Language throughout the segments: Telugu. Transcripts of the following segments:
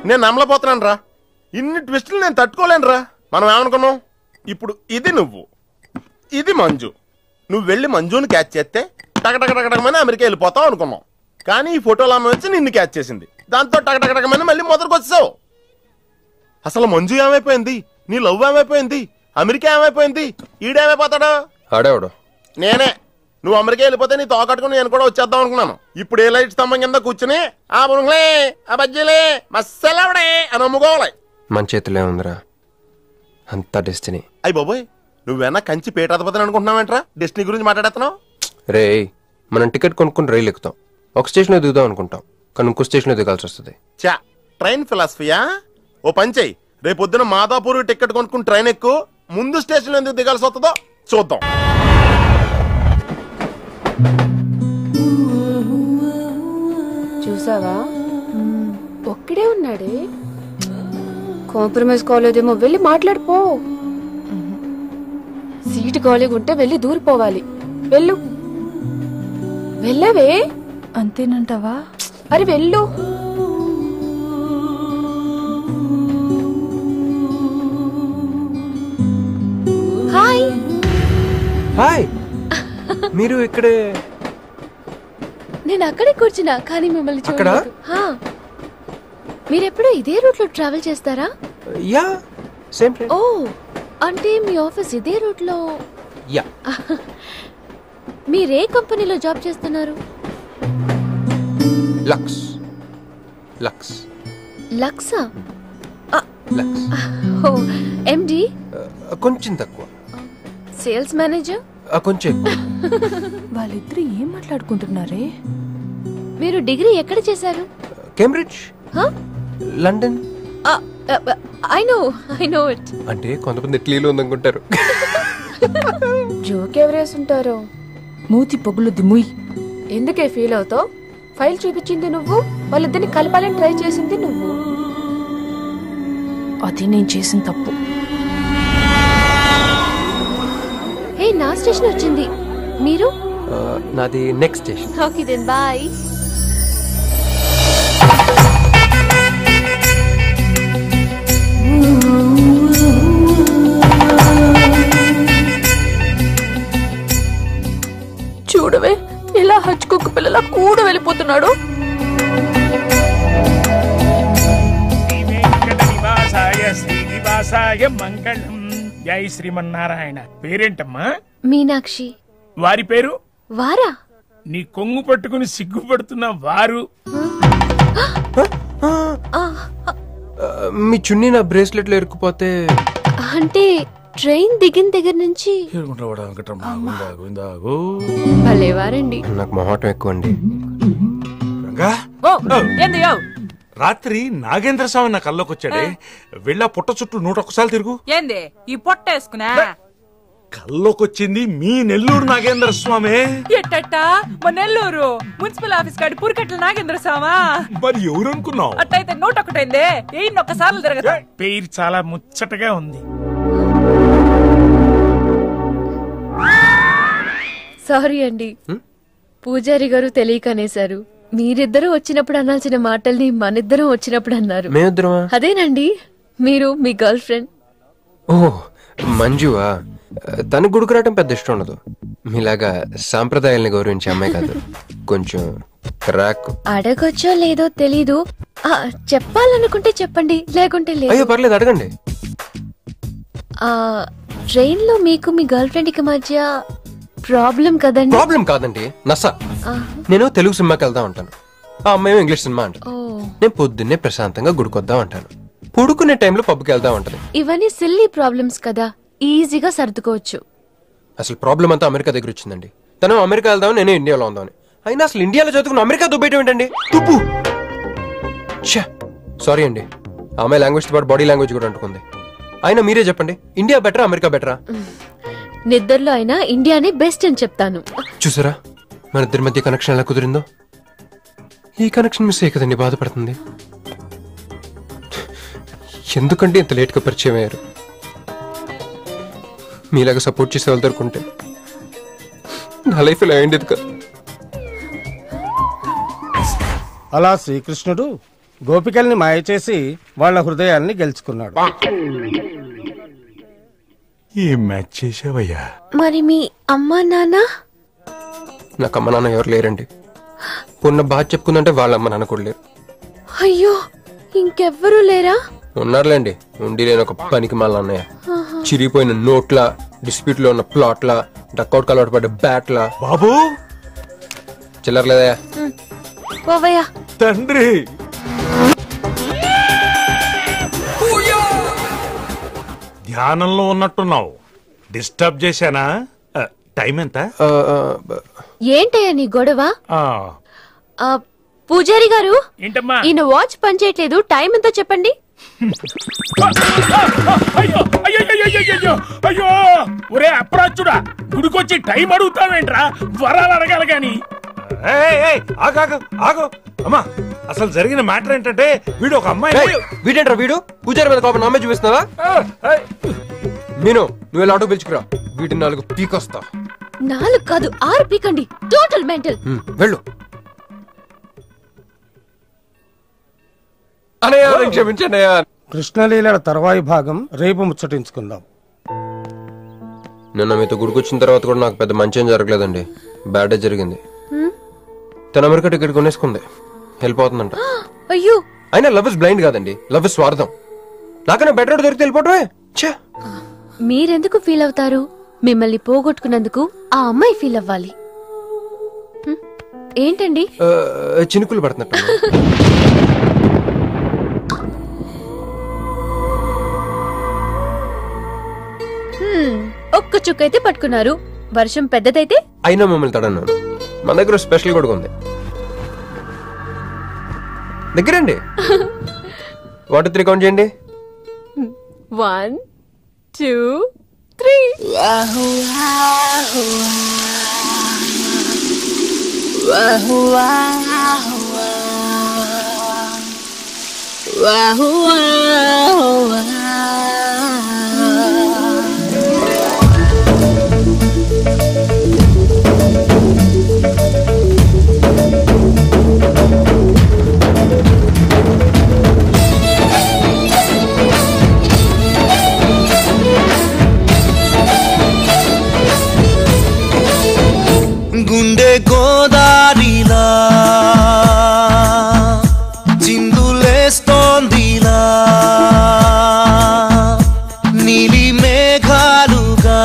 నేను నమ్మలేకపోతున్నాను రా. ఇన్ని ట్విస్టులు నేను తట్టుకోలేను రా. మనం ఏమనుకున్నాం, ఇప్పుడు ఇది నువ్వు, ఇది మంజు. నువ్వు వెళ్ళి మంజుని క్యాచ్ చేస్తే టకటకటకటకమని అమెరికా వెళ్ళిపోతావు అనుకున్నాం. కానీ ఈ ఫోటోలు ఆమె వచ్చి నిన్ను క్యాచ్ చేసింది. దాంతో టకటకటకమని మళ్ళీ మొదటికి వచ్చావు. అసలు మంజు ఏమైపోయింది, నీ లవ్ ఏమైపోయింది, అమెరికా ఏమైపోయింది, ఈడేమైపోతాడు? ఆడేవాడు నేనే. నువ్వు అమెరికా వెళ్ళిపోతే నీ తోకట్టుకుని నేను కూడా వచ్చేద్దాం అనుకున్నాను. ఇప్పుడు ఏ లైట్ స్తంభం కింద కూర్చుని ఆ బురుంగ్లే ఆ బజ్జీలే మస్సలవడే అని అమ్ముకోవాలి. మన చేతిలో ఉందిరా అంతా డెస్టినీ. అయ్యి బాబోయ్, నువ్వేనా కంచి పేటాధిపతిని అనుకుంటున్నావేంట్రా? డెస్టినీ గురించి మాట్లాడుతున్నావు. రే, మనం టికెట్ కొనుక్కుని రైలు ఎక్కుతాం. ఒక స్టేషన్లో దిగుదాం అనుకుంటాం, కానీ ఇంకో స్టేషన్లో దిగాల్సి వస్తుంది. చా, ట్రైన్ ఫిలాసఫియా? ఓ పంచేయి, రేపు పొద్దున మాదాపూర్ టికెట్ కొనుక్కుని ట్రైన్ ఎక్కు. ముందు స్టేషన్లో ఎందుకు దిగాల్సి వస్తుందో చూద్దాం. చూసావా, ఒక్కడే ఉన్నాడే. కాంప్రమైజ్ కాలేదేమో, వెళ్ళి మాట్లాడిపో. సీటు ఖాళీగా ఉంటే వెళ్ళి దూరిపోవాలి. వెళ్ళు. వెళ్ళవే. అంతేనంటావా? అరే వెళ్ళు. హాయ్. హాయ్. మీరు ఇక్కడే? నేను అక్కడే కూర్చున్నా, కానీ మిమ్మల్ని చూడలేదు. మీరెప్పుడు ఇదే రూట్ లో ట్రావెల్ చేస్తారా? Yeah, same train. ఓ, అంటే మీ ఆఫీస్ ఇదే రూట్ లో? యా. మీరే కంపెనీలో జాబ్ చేస్తున్నారు? లక్స్. లక్స్. లక్సా? లక్స్. ఓ, ఎండి? కొంచెం తక్కువ. Sales manager? కొంచెం ఎక్కువ. వాళ్ళిద్దరు ఏం మాట్లాడుకుంటున్నారే? మీరు డిగ్రీ ఎక్కడ చేశారు? Cambridge, London. I know it. అంటే కొంతమంది ఇట్లీలో ఉందనుకుంటారు. జోక్ ఎవరేసుంటారో. మూతి పొగులుద్ది ముయ్. ఎందుకే ఫీల్ అవుతావు? ఫైల్ చూపించింది నువ్వు, వాళ్ళిద్దరిని కలపాలని ట్రై చేసింది నువ్వు. అది నేను చేసిన తప్పు. హే, నా స్టేషన్ వచ్చింది. మీరు? నాది next station. Okay then bye. చూడవే, ఇలా హచ్చుకుక్క పిల్లలా కూడా వెళ్ళిపోతున్నాడు. మంగళం. జై శ్రీమన్నారాయణ. పేరేంటమ్మా? మీనాక్షి. వారి పేరు? వారా? నీ కొంగు పట్టుకుని సిగ్గుపడుతున్న వారు. మీ చున్నీ నా బ్రేస్లెట్ లో ఇరుక్కుపోతే? అంటే ట్రైన్ దిగిన దగ్గర నుంచి. భలేవారండి. నాకు మొహాటం ఎక్కువ అండి. రాత్రి నాగేంద్ర స్వామి నా కల్లోకి వచ్చాడే. వెళ్ళా పుట్ట చుట్టూ 101 తిరుగు. ఏంది ఈ పొట్ట వేసుకున్నా? కల్లోకొచ్చింది మీ నెల్లూరు నాగేంద్ర స్వామి. ఎట్టట్టా? మా నెల్లూరు మున్సిపల్ ఆఫీస్ కాడి పురికట్ల నాగేంద్ర స్వామా? మరి ఎవరు అనుకున్నావు? అట్టయితే 101 ఒక్కసార్లు తిరగదు. పేరు చాలా ముచ్చటగా ఉంది. సారీ అండి, పూజారి గారు తెలియక అనేశారు. మీరిద్దరూ వచ్చినప్పుడు అనాల్సిన మాటల్ని మనిద్దరం వచ్చినప్పుడు అన్నారు. అదేనండి, మీరు మీ గర్ల్ ఫ్రెండ్. ఓ, మంజువా? తనకు గుడికి రావటం పెద్ద ఇష్టం ఉండదు. మీలాగా సాంప్రదాయాల్ని గౌరవించే అమ్మాయి కాదు. కొంచెం క్రాక్. అడగొచ్చో లేదో తెలీదు. చెప్పాలనుకుంటే చెప్పండి, లేకుంటే లేదు. అయ్యో పర్లేదు, అడగండి. ట్రైన్ లో మీకు మీ గర్ల్ ఫ్రెండ్ కి మధ్య ప్రాబ్లం కదండి? ప్రాబ్లం కాదండి, నస. నేను తెలుగు సినిమాకి వెళ్దాం అంటాను, ఆ అమ్మాయి ఇంగ్లీష్ సినిమా అంటాను. నేను పొద్దున్నే ప్రశాంతంగా గుడికొద్దాం అంటాను, పడుకునే టైంలో పబ్కి వెళ్దాం అంటది. ఇవన్నీ సిల్లీ ప్రాబ్లమ్స్ కదా, ఈజీగా సర్దుకోవచ్చు. అసలు ప్రాబ్లం అంతా అమెరికా దగ్గర వచ్చిందండి. తను అమెరికా వెళ్దాం, నేను ఇండియాలో ఉందామని. అయినా అసలు ఇండియాలో చదువుకుని అమెరికా దుబ్బేయటం ఏంటండి? తుప్పు. సారీ అండి, అమ్మాయి లాంగ్వేజ్ తో పాటు బాడీ లాంగ్వేజ్ కూడా అంటుకుంది. అయినా మీరే చెప్పండి, ఇండియా బెటరా అమెరికా బెటరా? నిద్దర్లో అయినా ఇండియానే బెస్ట్ అని చెప్తాను. చూసారా మన ఇద్దరి మధ్య కనెక్షన్ ఎలా కుదిరిందో? ఈ కనెక్షన్ మిస్ అయ్యి కదండి బాధపడుతుంది. ఎందుకంటే ఇంత లేట్గా పరిచయం అయ్యారు? మీలాగా సపోర్ట్ చేసే వాళ్ళు దొరుకుంటే నా లైఫ్ ఇలా అయ్యింది కదా. అలా శ్రీకృష్ణుడు గోపికల్ని మాయ చేసి వాళ్ళ హృదయాల్ని గెలుచుకున్నాడు. ఏం మ్యాచ్ చేసావయ్యా? మరి మీ అమ్మా నాన్న? నాకు అమ్మ నాన్న ఎవరు లేరండి. పొన్న బాగా చెప్పుకుందంటే వాళ్ళ అమ్మ నాన్న కూడా లేరు. అయ్యో, ఇంకెవ్వరూ లేరా? ఉన్నారులేండి, ఉండి లేని ఒక పనికి మళ్ళీ అన్నయ్య. చిరిగిపోయిన నోట్ల, డిస్ప్యూట్ లో ఉన్న ప్లాట్ల, డక్అౌట్ కలవాటు పడ్డ బ్యాట్ల. బాబు చిల్లర్లేదయా? పోవయ్యా. తండ్రి, ధ్యానంలో ఉన్నట్టున్నావు. డిస్టర్బ్ చేశానా? టైం ఎంత? ఏంటయ్యా నీ గొడవ? ఆ, పూజారి గారు, ఏంటమ్మా? ఈయన వాచ్ పనిచేయట్లేదు, టైం ఎంతో చెప్పండి. అయ్యో అయ్యో అయ్యో అయ్యో అయ్యో! ఒరే అప్రాచుడా, గుడికొచ్చి టైం అడుగుతావేంట్రా? వరాలు అడగాలి గాని. ఆగో అమ్మా, అసలు జరిగిన మ్యాటర్ ఏంటంటే వీడు ఒక అమ్మాయి. వీడేంట్రా వీడు? పూజారి మీద కోపం నామే చూపిస్తున్నావా? మీను, నువ్వు ఇలా ఆటో పిలుచుకురా, వీటిని 4 పీకొస్తా. 4 కాదు 6 పీకండి. Total mental. వెళ్ళు. అనయ్య, క్షమించండి. కృష్ణలీలల తర్వాయి భాగం రేపు ముచ్చటించుకుందాం. నిన్న మీతో గుడికొచ్చిన తర్వాత కూడా నాకు పెద్ద మంచి ఏం జరగలేదండి. బ్యాడే జరిగింది. తన అమెరికా టికెట్ కొనేసుకుంది, వెళ్ళిపోతుందంట. అయ్యో, అయినా లవ్ ఇస్ బ్లైండ్ కాదండి, లవ్ ఇస్ స్వార్థం. నాకన్నా బెటర్ దొరికి వెళ్ళిపోవటమే. మీరెందుకు ఫీల్ అవుతారు? మిమ్మల్ని పోగొట్టుకున్నందుకు ఆ అమ్మాయి ఫీల్ అవ్వాలి. ఏంటండి? చినుకులు పడుతున్నట్టు. ఒక్క చుక్కైతే పట్టుకున్నారు, వర్షం పెద్దదైతే? అయినా మమ్మల్ని తడన్నాను. మన దగ్గర స్పెషల్ కూడా ఉంది. దగ్గరండి. 1 2 3 కౌంట్ చేయండి. 1 2 3. గుండె గోదారిలా చిందులేస్తోందిలా, నీలి మేఘాలుగా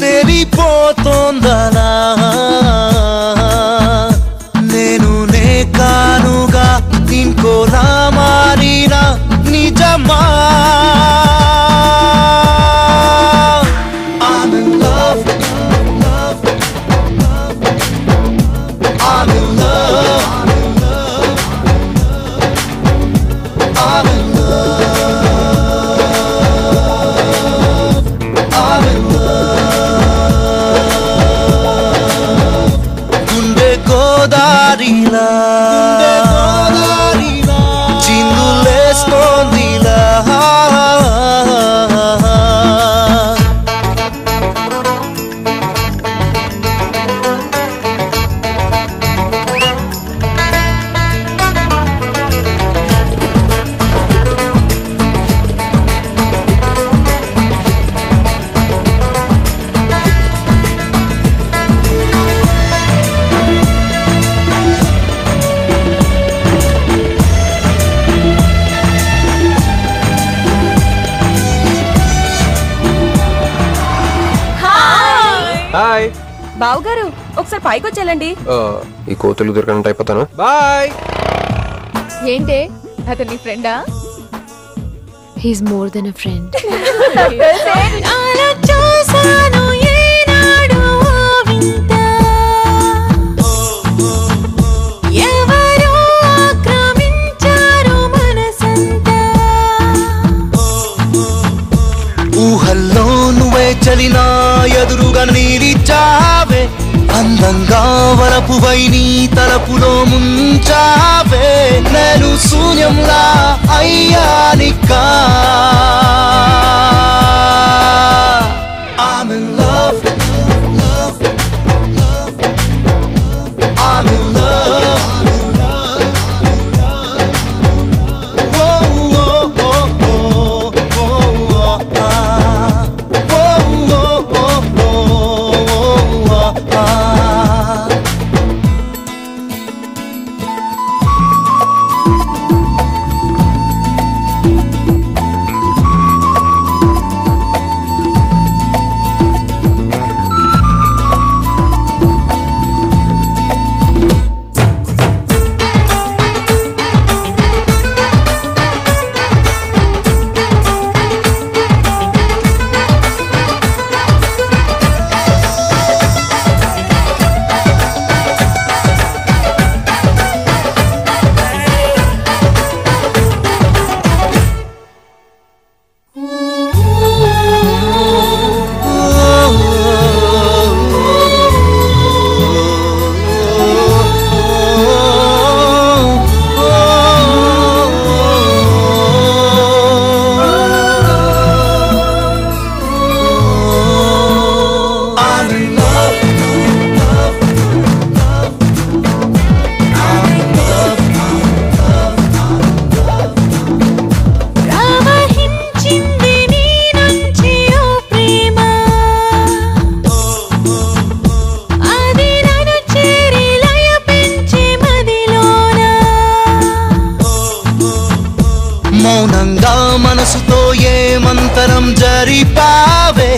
తెరిపోతోందలా, నేను నే కానుగా ఇంకోలా మారిన నిజమా. గోదారిలా చిందులేస్తోందిలా, హాయ్ బావగారు, ఒకసారి పైకి వచ్చేయాలండి. ఈ కోతులు దొరకనంటే అయిపోతాను. బాయ్. ఏంటే, అతని ఫ్రెండా? He's more than a friend. ఊహల్లో నువ్వే చలినా ఎదురుగా నిలిచావే, అందంగా వలపువై నీ తలపులో ముంచావే, నేను శూన్యంలా అయ్యానికా. I'm in love, love, love, I'm in love. మనసుతో ఏమంతరం జరిపావే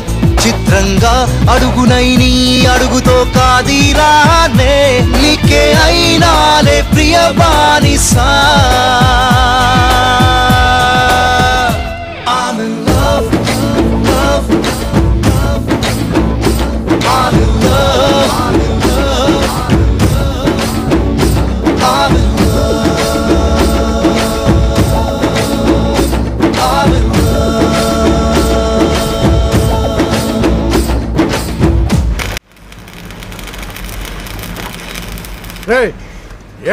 చిత్రంగా అడుగునై నీ అడుగుతో కాదిరానే నీకే అయినాలే ప్రియ బానిసా I'm in love, love, love. I'm in love, I'm in love, I'm in love, I'm in love.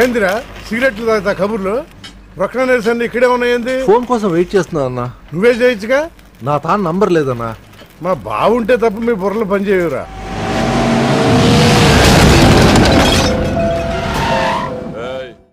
ఏందిరా సిగరెట్లు తాగుతా కబుర్లు ప్రక్కన నిరసన ఇక్కడే ఉన్నాయండి ఫోన్ కోసం వెయిట్ చేస్తున్నా అన్నా నువ్వే చేయొచ్చుగా నా తాను నంబర్ లేదన్నా మా బావుంటే తప్ప మీ బుర్రలు పనిచేయవురా